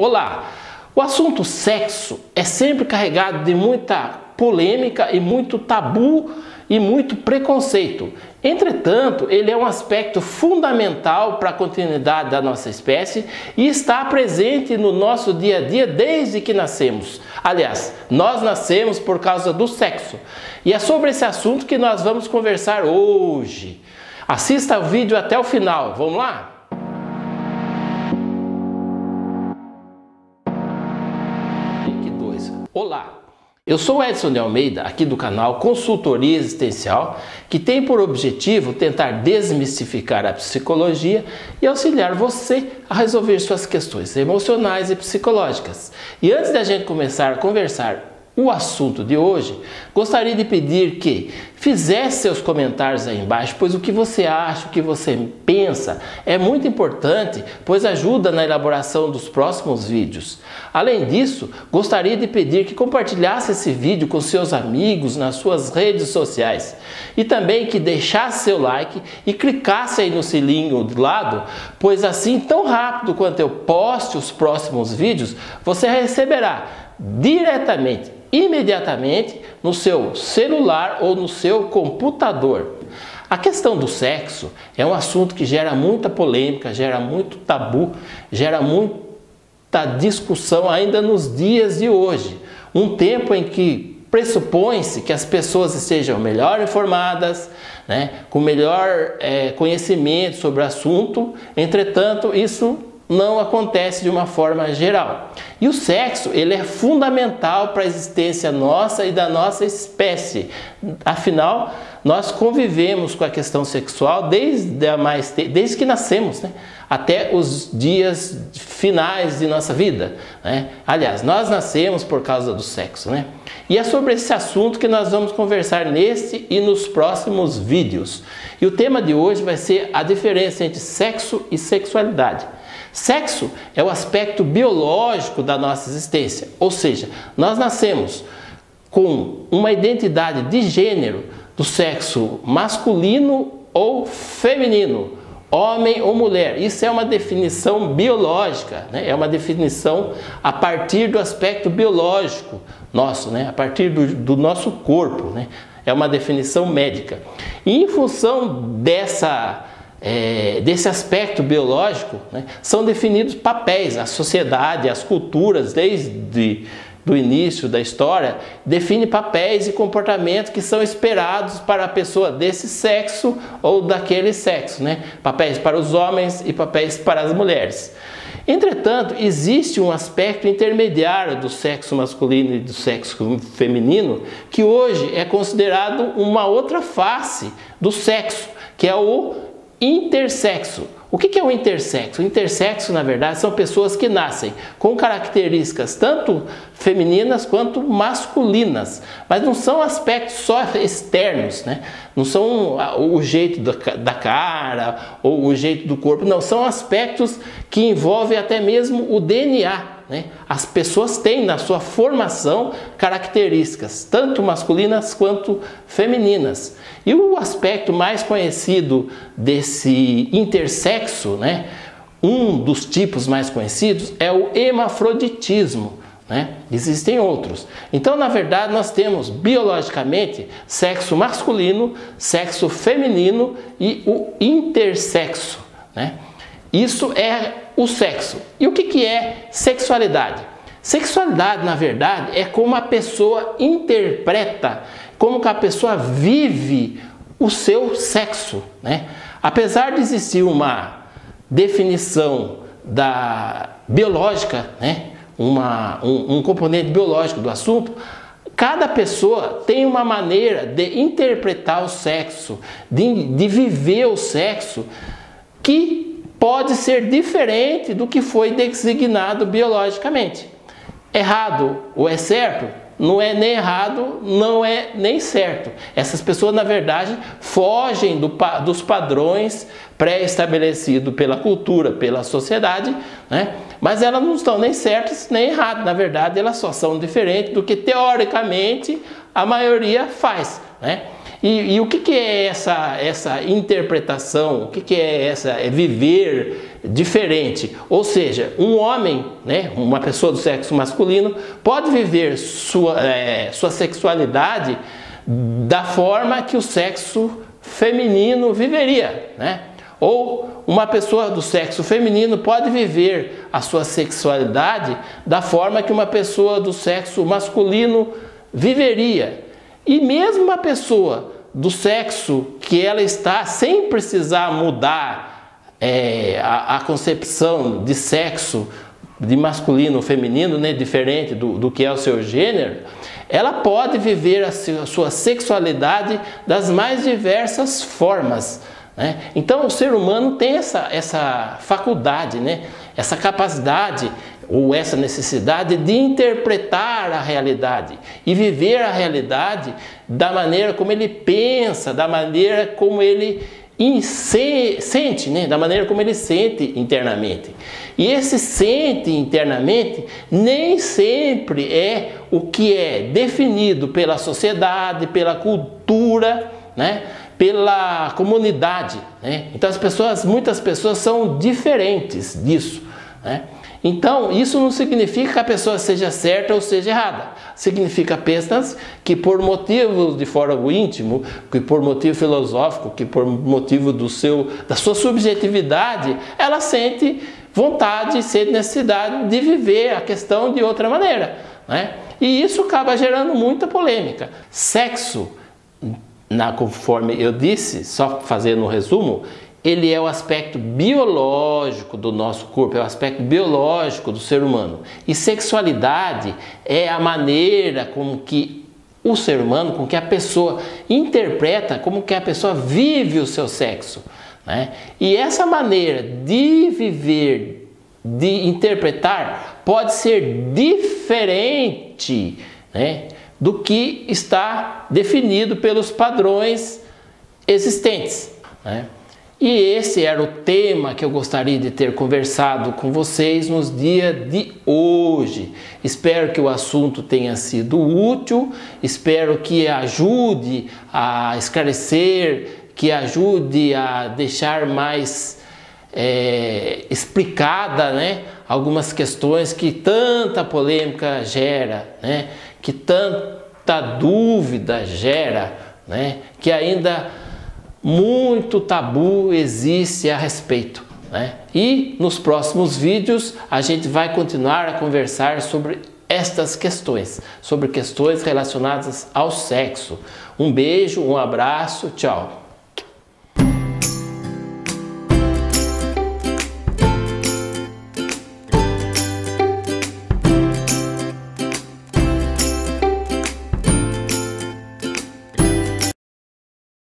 Olá! O assunto sexo é sempre carregado de muita polêmica e muito tabu e muito preconceito. Entretanto, ele é um aspecto fundamental para a continuidade da nossa espécie e está presente no nosso dia a dia desde que nascemos. Aliás, nós nascemos por causa do sexo. E é sobre esse assunto que nós vamos conversar hoje. Assista o vídeo até o final. Vamos lá? Olá, eu sou Edson de Almeida, aqui do canal Consultoria Existencial, que tem por objetivo tentar desmistificar a psicologia e auxiliar você a resolver suas questões emocionais e psicológicas. E antes da gente começar a conversar o assunto de hoje, gostaria de pedir que fizesse seus comentários aí embaixo, pois o que você acha, o que você pensa é muito importante, pois ajuda na elaboração dos próximos vídeos. Além disso, gostaria de pedir que compartilhasse esse vídeo com seus amigos nas suas redes sociais e também que deixasse seu like e clicasse aí no sininho do lado, pois assim, tão rápido quanto eu poste os próximos vídeos, você receberá diretamente, imediatamente no seu celular ou no seu computador. A questão do sexo é um assunto que gera muita polêmica, gera muito tabu, gera muita discussão ainda nos dias de hoje. Um tempo em que pressupõe-se que as pessoas estejam melhor informadas, com melhor conhecimento sobre o assunto, entretanto, isso não acontece de uma forma geral. E o sexo, ele é fundamental para a existência nossa e da nossa espécie. Afinal, nós convivemos com a questão sexual desde que nascemos, até os dias finais de nossa vida. Aliás, nós nascemos por causa do sexo. E é sobre esse assunto que nós vamos conversar neste e nos próximos vídeos. E o tema de hoje vai ser a diferença entre sexo e sexualidade. Sexo é o aspecto biológico da nossa existência, ou seja, nós nascemos com uma identidade de gênero do sexo masculino ou feminino, homem ou mulher. Isso é uma definição biológica, é uma definição a partir do aspecto biológico nosso, a partir do nosso corpo, é uma definição médica. E em função desse aspecto biológico, são definidos papéis. A sociedade, as culturas, desde o início da história, define papéis e comportamentos que são esperados para a pessoa desse sexo ou daquele sexo, papéis para os homens e papéis para as mulheres. Entretanto, existe um aspecto intermediário do sexo masculino e do sexo feminino que hoje é considerado uma outra face do sexo, que é o intersexo. O que é o intersexo? O intersexo, na verdade, são pessoas que nascem com características tanto femininas quanto masculinas, mas não são aspectos só externos, Não são o jeito da cara ou o jeito do corpo, não, são aspectos que envolvem até mesmo o DNA. As pessoas têm na sua formação características tanto masculinas quanto femininas. E o aspecto mais conhecido desse intersexo, um dos tipos mais conhecidos, é o hermafroditismo. Existem outros. Então, na verdade, nós temos biologicamente sexo masculino, sexo feminino e o intersexo. Isso é o sexo. E o que é sexualidade? Sexualidade, na verdade, é como a pessoa interpreta, como que a pessoa vive o seu sexo. Apesar de existir uma definição biológica, um componente biológico do assunto, cada pessoa tem uma maneira de interpretar o sexo, de viver o sexo, que pode ser diferente do que foi designado biologicamente. Errado ou é certo? Não é nem errado, não é nem certo. Essas pessoas, na verdade, fogem dos padrões pré-estabelecidos pela cultura, pela sociedade, mas elas não estão nem certas nem erradas. Na verdade, elas só são diferentes do que, teoricamente, a maioria faz. E o que é essa interpretação? O que é viver diferente. Ou seja, um homem, né, uma pessoa do sexo masculino, pode viver sua sexualidade da forma que o sexo feminino viveria, né? Ou uma pessoa do sexo feminino pode viver a sua sexualidade da forma que uma pessoa do sexo masculino viveria. E mesmo uma pessoa do sexo que ela está sem precisar mudar a concepção de sexo de masculino ou feminino, né, diferente do que é o seu gênero, ela pode viver a sua sexualidade das mais diversas formas, né? Então o ser humano tem essa faculdade, né, essa capacidade ou essa necessidade de interpretar a realidade e viver a realidade da maneira como ele pensa, da maneira como ele sente, né? Da maneira como ele sente internamente. E esse sente internamente nem sempre é o que é definido pela sociedade, pela cultura, né? Pela comunidade, né? Então muitas pessoas são diferentes disso, né? Então, isso não significa que a pessoa seja certa ou seja errada. Significa apenas que por motivos de fórum íntimo, que por motivo filosófico, que por motivo da sua subjetividade, ela sente vontade, sente necessidade de viver a questão de outra maneira, né? E isso acaba gerando muita polêmica. Sexo, conforme eu disse, só fazendo um resumo, ele é o aspecto biológico do nosso corpo, é o aspecto biológico do ser humano. E sexualidade é a maneira como que o ser humano, com que a pessoa interpreta, como que a pessoa vive o seu sexo, né? E essa maneira de viver, de interpretar, pode ser diferente, né, do que está definido pelos padrões existentes, né? E esse era o tema que eu gostaria de ter conversado com vocês nos dias de hoje. Espero que o assunto tenha sido útil, espero que ajude a esclarecer, que ajude a deixar mais explicada, né, algumas questões que tanta polêmica gera, né, que tanta dúvida gera, né, que ainda muito tabu existe a respeito, né? E nos próximos vídeos a gente vai continuar a conversar sobre estas questões, sobre questões relacionadas ao sexo. Um beijo, um abraço, tchau!